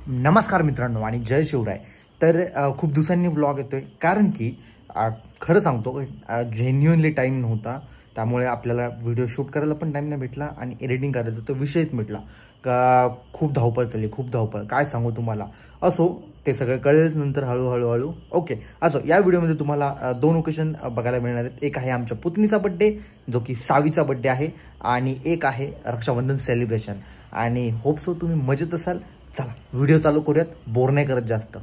नमस्कार मित्रांनो आणि जय शिवराय। तर खूप दिवसांनी व्लॉग येतोय कारण की खरं सांगतो जेन्युइनली टाइम नव्हता, त्यामुळे आपल्याला व्हिडिओ शूट करायला पण टाइम नाही भेटला आणि एडिटिंग करायचा तर विषयच मिटला का खूप धावपळ चालली, खूप धावपळ काय सांगू तुम्हाला। असो ते सगळं कळेलच नंतर हळूहळू ओके। असो या व्हिडिओमध्ये तुम्हाला दोन ओकेशन बघायला मिळणार आहेत। एक आहे आमच्या पुतणीचा बर्थडे जो की सावीचा बर्थडे आहे आणि एक आहे रक्षाबंधन सेलिब्रेशन। आणि होप सो तुम्ही मजेत असाल। चला व्हिडिओ चालू करूयात, बोर नाही करत जास्त।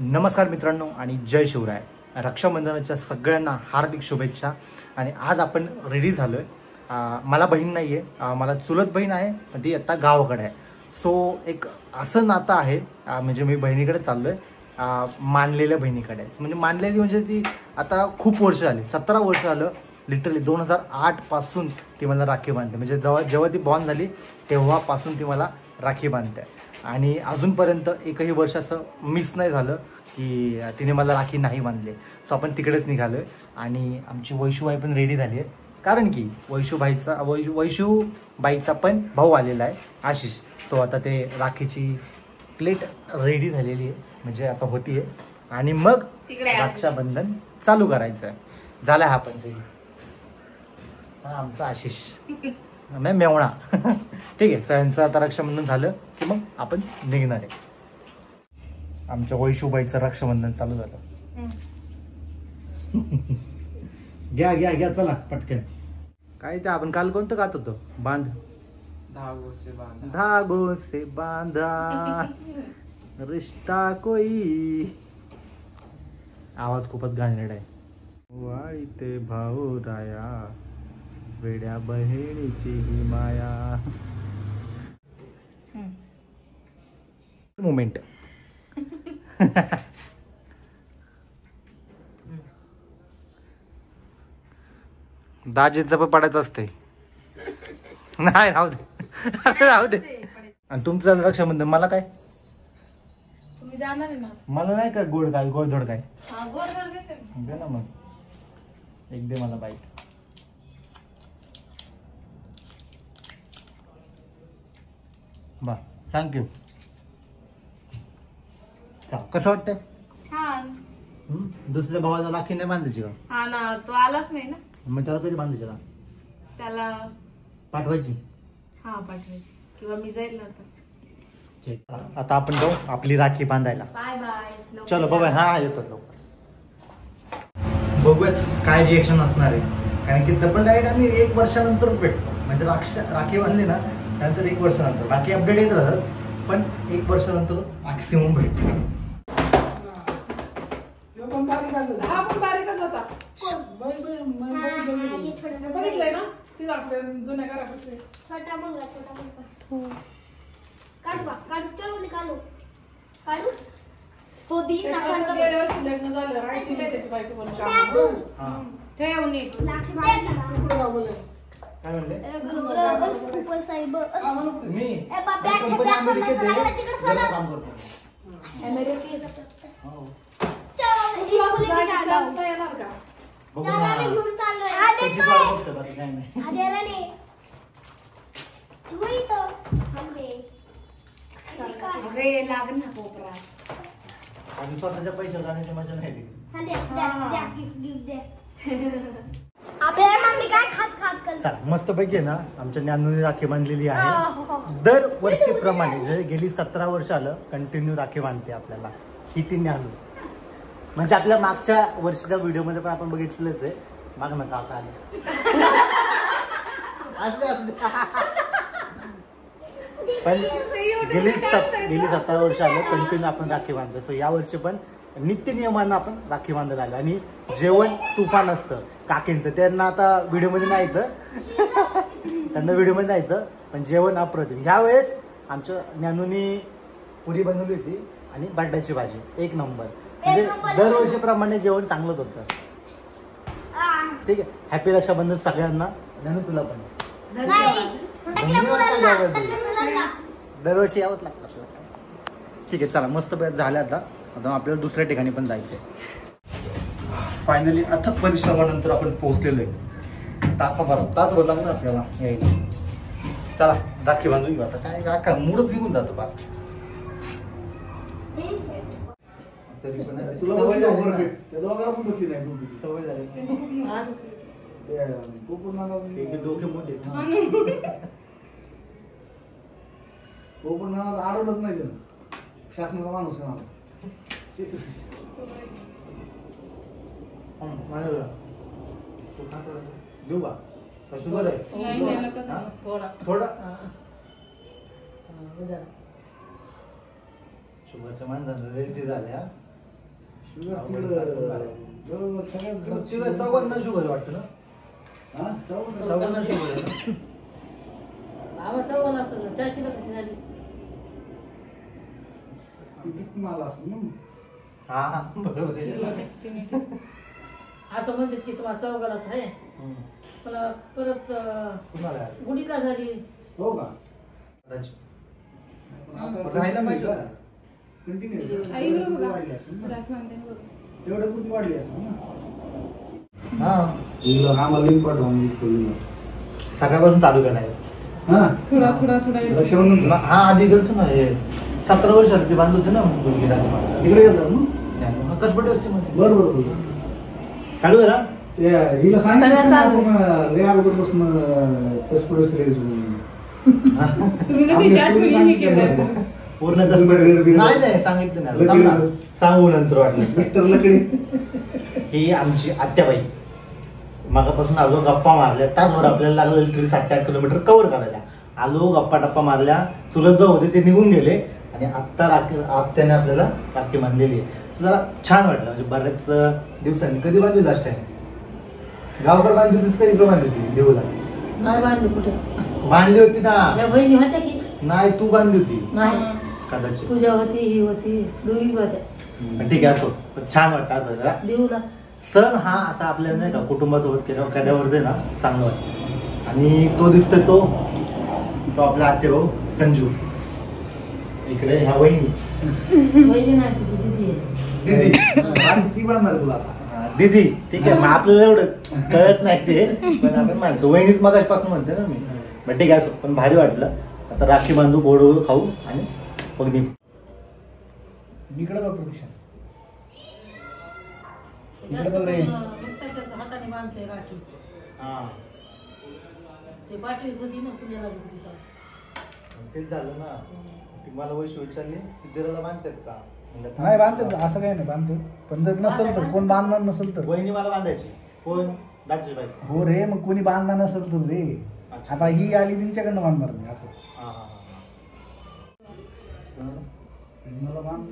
नमस्कार मित्रांनो आणि जय शिवराय। रक्षाबंधनाच्या सगळ्यांना हार्दिक शुभेच्छा। आणि आज आपण रेडी झालोय। मला बहीण नाहीये, मला चुलत बहीण आहे पण ती आता गावाकडे आहे। सो एक असं नातं आहे, म्हणजे मी बहिणीकडे चाललोय, मानलेल्या बहिणीकडे। म्हणजे मानलेली म्हणजे ती आता खूप वर्ष झाली, 17 वर्ष झालं लिटरली। 2008 पासून ती मला राखी बांधते, म्हणजे जेव्हा ती बॉर्न झाली तेव्हापासून ती मला राखी बांधते। आणि अजूनपर्यंत एकही वर्ष असं मिस नाही झालं की तिने मला राखी नाही बांधली। सो आपण तिकडेच निघालोय आणि आमची वैशूबाई पण रेडी झाली आहे, कारण की वैशूबाईचा पण भाऊ आलेला आहे आशिष। सो आता ते राखीची प्लेट रेडी झालेली आहे, म्हणजे आता होतीये आणि मग रक्षाबंधन चालू करायचं आहे। झाला हा पण रेडी, आमचा आशिष मेवणा ठीक आहे। त्यांचं आता रक्षाबंधन झालं की मग आपण निघणार आहे। आमच्या वैशूबाईचं रक्षाबंधन चालू झालं। घ्या घ्या घ्या चला पटकन। काय ते आपण काल कोणतं गात होतो, बांध धागो से बांधा रिश्ता कोई। आवाज खूपच घाणेरडा आहे। वाळी ते भाऊ राया वेड्या बहिणीची ही माया। मोमेंट दाजीचं पण पडायचं असते नाही, राहू दे राहू दे। आणि तुमचं रक्षाबंधन मला काय, तुम्ही जाणार आहे ना, मला नाही का गोड काय गोडधोड काय दे ना मग एक दे मला बाईक। बा थँक्यू। कसं वाटतंय? छान। दुसऱ्या भावाला राखी नाही बांधायची का? हा ना, तो आलाच नाही ना, मग त्याला कधी बांधायची का? त्याला पाठवायची? हा पाठवायची, किंवा मी जाईल ना आता। आता आपण जाऊ आपली राखी बांधायला। Bye bye. चलो बाय। हा येतो लवकर। बघूयात काय रिएक्शन असणार आहे, कारण की तपन डायरेक्ट आम्ही 1 वर्षानंतरच भेटतो। म्हणजे राखी बांधली ना त्यानंतर 1 वर्षानंतर बाकी अपडेट येत राहतात, पण 1 वर्षानंतर मॅक्सिमम भेटतो. हा पण बारीकच होता. बघितलंय ना ती आपल्या जुन्या घरापासून. तो दिन लग्न झालं राईट त्याची बायको पण काय म्हणले? मी काम करतो. येणार का? आणि स्वतःच्या पैशात जाण्याची मजा नाही ती. मस्त पैकी ना आमच्या ज्ञानूने राखी बांधलेली आहे. दर वर्षीप्रमाणे जे गेली 17 वर्ष आलं कंटिन्यू राखी बांधते आपल्याला ही ती ज्ञानू. म्हणजे आपल्या मागच्या वर्षीच्या व्हिडिओ मध्ये पण आपण बघितलंच आहे. माग ना काका आले पण गेली 17 वर्ष आलं कंटिन्यू आपण राखी बांधतो. सो या वर्षी पण नित्य नियमानं आपण राखी बांधायला आलो. आणि जेवण तुफान असतं काकींचं. त्यांना आता व्हिडिओमध्ये नाही यायचं त्यांना व्हिडिओमध्ये नाही यायचं, पण जेवण अप्रतिम. ह्यावेळेस आमच्या ज्ञानूनी पुरी बनवली होती आणि बटाट्याची भाजी 1 नंबर. म्हणजे दरवर्षीप्रमाणे जेवण चांगलंच होतं. ठीक आहे. हॅपी रक्षाबंधन सगळ्यांना. ज्ञानू तुला पण दरवर्षी यावंच लागतं आपल्याला. ठीक आहे चला मस्त झालं. आता आपल्याला दुसऱ्या ठिकाणी पण जायचंय. फायनली अथक परिश्रमानंतर आपण पोहोचलेलो आहे. तासभर लागणार आपल्याला यायला. चला राखी बांधून घेऊ आता. काय राखा मूडच निघून जातो बात. तरी पण तुला सवय झाली. डोके मोठे आडवलंच नाही त्यानं. शासनाचा माणूस आहे देऊ का शुगर आहे थोडा शुगरच्या माणसांचं झाल्या. चौघांना शुगर वाटतं ना. चौघांना शुगर आहे मला असं ना. हा बरोबर असं म्हणतात की तुम्हाला चौघालाच आहे. मला परत गुडीला झाली. हो का राहायला पाहिजे तेवढं कुठे वाढली असं ना. आम्हाला पाठवून सकाळपासून चालू करायला. थोडा थोडा थोडा रक्षाबंधन हा आधी गेलतो ना. हे 17 वर्षात ते बांधलं होते ना मुलगी राखी. तिकडे गेलो कसपटे असते मध्ये. बरोबर चालू आहे ना. ते हिला सांगितलं लय अगोदरपासून कसपट असते पूर्ण नाही सांगितलं नाही. सांगू नंतर वाटलं. लकडी ही आमची आत्याबाई मागापासून आलो गप्पा मारल्या. तासभर आपल्याला लागलं लिटरली 7-8 किलोमीटर कव्हर करायला. आलो गप्पा टप्पा मारल्या. चुलत भाऊ होते ते निघून गेले आणि आत्ता आत्याने आपल्याला राखी बांधलेली आहे. जरा छान वाटलं. म्हणजे बऱ्याच दिवसांनी. कधी बांधली लास्ट टाइम? गावकर बांधली होतीस का इकडे बांधली होती देऊला? नाही बांधली कुठेच. बांधली होती ना. बहिणी होत्या की नाही तू बांधली होती नाही. कदाचित पूजा होती ही होती दोघी होत्या. ठीक आहे असो. पण छान वाटतं असं जरा. देऊला सण हा असा आपल्याला नाही का कुटुंबासोबत केल्यावर ना चांगलं वाटतं. आणि तो दिसतोय तो आपला आते भाऊ संजू. इकडे ह्या वहिनी बहिणी नाही तुझी दिदी आहे. दीदी ती बांधणार तुला दीदी. ठीक आहे मग आपल्याला एवढं कळत नाही ते पण आपण मानतो. वहिनीच मगाचपासून म्हणते ना मी. पण ठीक आहे असो. पण भारी वाटलं. आता राखी बांधू गोड खाऊ आणि अगदी इकडे बघ प्रदूषण. हाताने बांधते राखी. ते पाठवीच होती ना तुझ्याला. तेच झालं ना. मला वैश विचारली दिराला बांधतात का? नाही बांधतात असं काही नाही बांधतात. पण जर नसेल तर कोण बांधणार नसेल तर वहिनी मला बांधायची. कोण दाजीबाई? हो रे. मग कोणी बांधणार नसेल तर रे. आता ही आली तिच्याकडनं बांधणार नाही असं. मला मान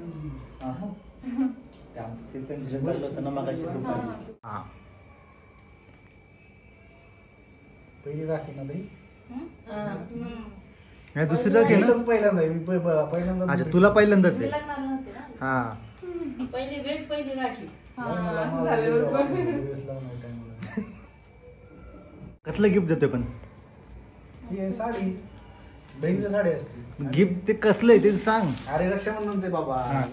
आहा. ते आमचं ते कंडिशन झालं होतं ना मगाशी दुपारी. हा. पहिली राखी ना ताई नाही दुसरी राखी ना. पहिलंच पहिल्यांदा आहे. मी पहिल्यांदा अच्छा तुला पहिल्यांदाच मी आहे. लग्नाला नव्हते ना. हा. पहिली भेट पहिली राखी. असं झालं बरोबर. कसलं गिफ्ट देतोय पण ही आहे साडी बहिणीची साडी असते गिफ्ट ते कसलं आहे ते सांग. अरे रक्षाबंधनचे बाबा हा.